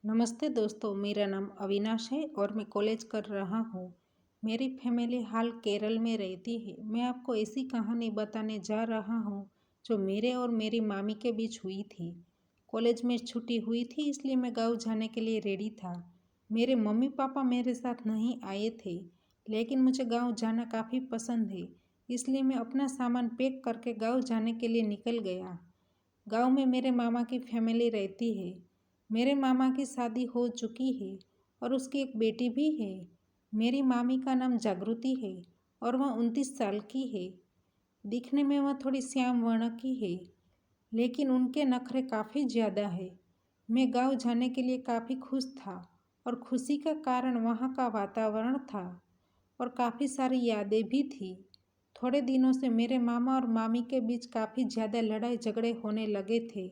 नमस्ते दोस्तों, मेरा नाम अविनाश है और मैं कॉलेज कर रहा हूँ। मेरी फैमिली हाल केरल में रहती है। मैं आपको ऐसी कहानी बताने जा रहा हूँ जो मेरे और मेरी मामी के बीच हुई थी। कॉलेज में छुट्टी हुई थी, इसलिए मैं गाँव जाने के लिए रेडी था। मेरे मम्मी पापा मेरे साथ नहीं आए थे, लेकिन मुझे गाँव जाना काफ़ी पसंद है, इसलिए मैं अपना सामान पैक करके गाँव जाने के लिए निकल गया। गाँव में मेरे मामा की फैमिली रहती है। मेरे मामा की शादी हो चुकी है और उसकी एक बेटी भी है। मेरी मामी का नाम जागृति है और वह 29 साल की है। दिखने में वह थोड़ी श्याम वर्ण की है, लेकिन उनके नखरे काफ़ी ज़्यादा है। मैं गांव जाने के लिए काफ़ी खुश था और खुशी का कारण वहाँ का वातावरण था और काफ़ी सारी यादें भी थी। थोड़े दिनों से मेरे मामा और मामी के बीच काफ़ी ज़्यादा लड़ाई झगड़े होने लगे थे,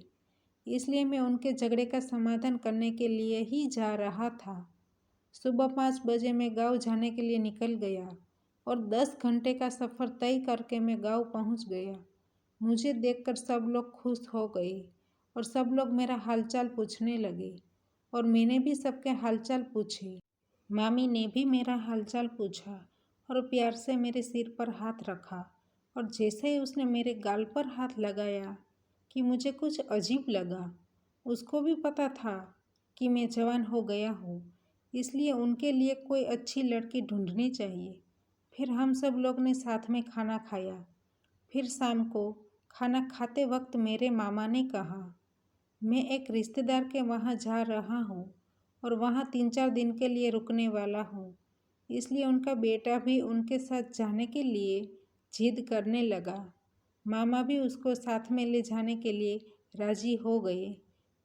इसलिए मैं उनके झगड़े का समाधान करने के लिए ही जा रहा था। सुबह 5 बजे मैं गांव जाने के लिए निकल गया और 10 घंटे का सफ़र तय करके मैं गांव पहुंच गया। मुझे देखकर सब लोग खुश हो गए और सब लोग मेरा हालचाल पूछने लगे और मैंने भी सबके हालचाल पूछे। मामी ने भी मेरा हालचाल पूछा और प्यार से मेरे सिर पर हाथ रखा, और जैसे ही उसने मेरे गाल पर हाथ लगाया कि मुझे कुछ अजीब लगा। उसको भी पता था कि मैं जवान हो गया हूँ, इसलिए उनके लिए कोई अच्छी लड़की ढूंढनी चाहिए। फिर हम सब लोग ने साथ में खाना खाया। फिर शाम को खाना खाते वक्त मेरे मामा ने कहा, मैं एक रिश्तेदार के वहाँ जा रहा हूँ और वहाँ 3-4 दिन के लिए रुकने वाला हूँ, इसलिए उनका बेटा भी उनके साथ जाने के लिए जिद करने लगा। मामा भी उसको साथ में ले जाने के लिए राजी हो गए।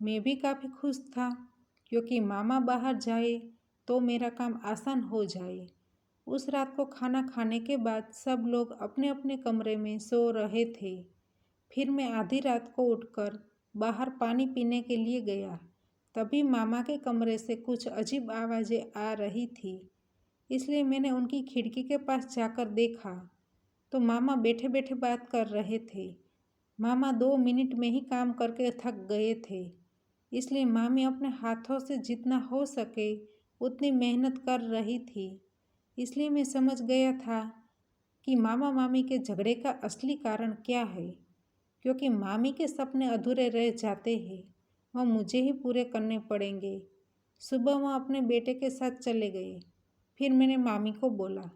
मैं भी काफ़ी खुश था, क्योंकि मामा बाहर जाए तो मेरा काम आसान हो जाए। उस रात को खाना खाने के बाद सब लोग अपने अपने कमरे में सो रहे थे। फिर मैं आधी रात को उठकर बाहर पानी पीने के लिए गया। तभी मामा के कमरे से कुछ अजीब आवाज़ें आ रही थी, इसलिए मैंने उनकी खिड़की के पास जाकर देखा तो मामा बैठे बैठे बात कर रहे थे। मामा 2 मिनट में ही काम करके थक गए थे, इसलिए मामी अपने हाथों से जितना हो सके उतनी मेहनत कर रही थी। इसलिए मैं समझ गया था कि मामा मामी के झगड़े का असली कारण क्या है, क्योंकि मामी के सपने अधूरे रह जाते हैं, वह मुझे ही पूरे करने पड़ेंगे। सुबह वह अपने बेटे के साथ चले गए। फिर मैंने मामी को बोला,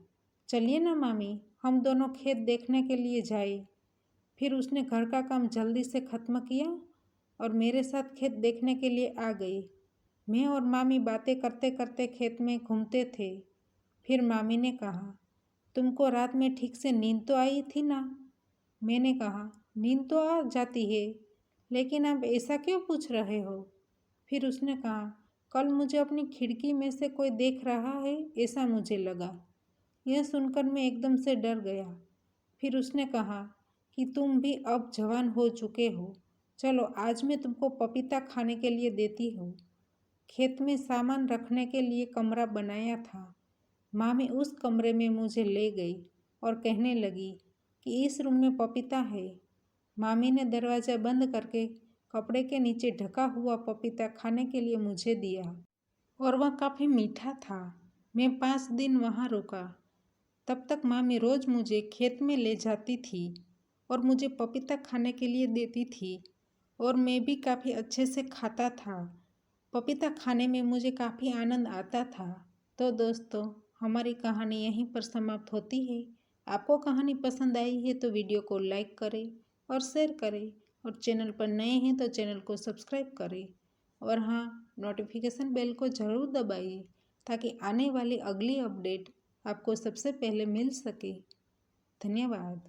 चलिए ना मामी, हम दोनों खेत देखने के लिए जाए। फिर उसने घर का काम जल्दी से ख़त्म किया और मेरे साथ खेत देखने के लिए आ गई। मैं और मामी बातें करते करते खेत में घूमते थे। फिर मामी ने कहा, तुमको रात में ठीक से नींद तो आई थी ना? मैंने कहा, नींद तो आ जाती है, लेकिन आप ऐसा क्यों पूछ रहे हो? फिर उसने कहा, कल मुझे अपनी खिड़की में से कोई देख रहा है, ऐसा मुझे लगा। यह सुनकर मैं एकदम से डर गया। फिर उसने कहा कि तुम भी अब जवान हो चुके हो, चलो आज मैं तुमको पपीता खाने के लिए देती हूँ। खेत में सामान रखने के लिए कमरा बनाया था। मामी उस कमरे में मुझे ले गई और कहने लगी कि इस रूम में पपीता है। मामी ने दरवाज़ा बंद करके कपड़े के नीचे ढका हुआ पपीता खाने के लिए मुझे दिया और वह काफ़ी मीठा था। मैं 5 दिन वहाँ रुका। तब तक मामी रोज़ मुझे खेत में ले जाती थी और मुझे पपीता खाने के लिए देती थी, और मैं भी काफ़ी अच्छे से खाता था। पपीता खाने में मुझे काफ़ी आनंद आता था। तो दोस्तों, हमारी कहानी यहीं पर समाप्त होती है। आपको कहानी पसंद आई है तो वीडियो को लाइक करें और शेयर करें, और चैनल पर नए हैं तो चैनल को सब्सक्राइब करें, और हाँ, नोटिफिकेशन बेल को ज़रूर दबाइए ताकि आने वाली अगली अपडेट आपको सबसे पहले मिल सके। धन्यवाद।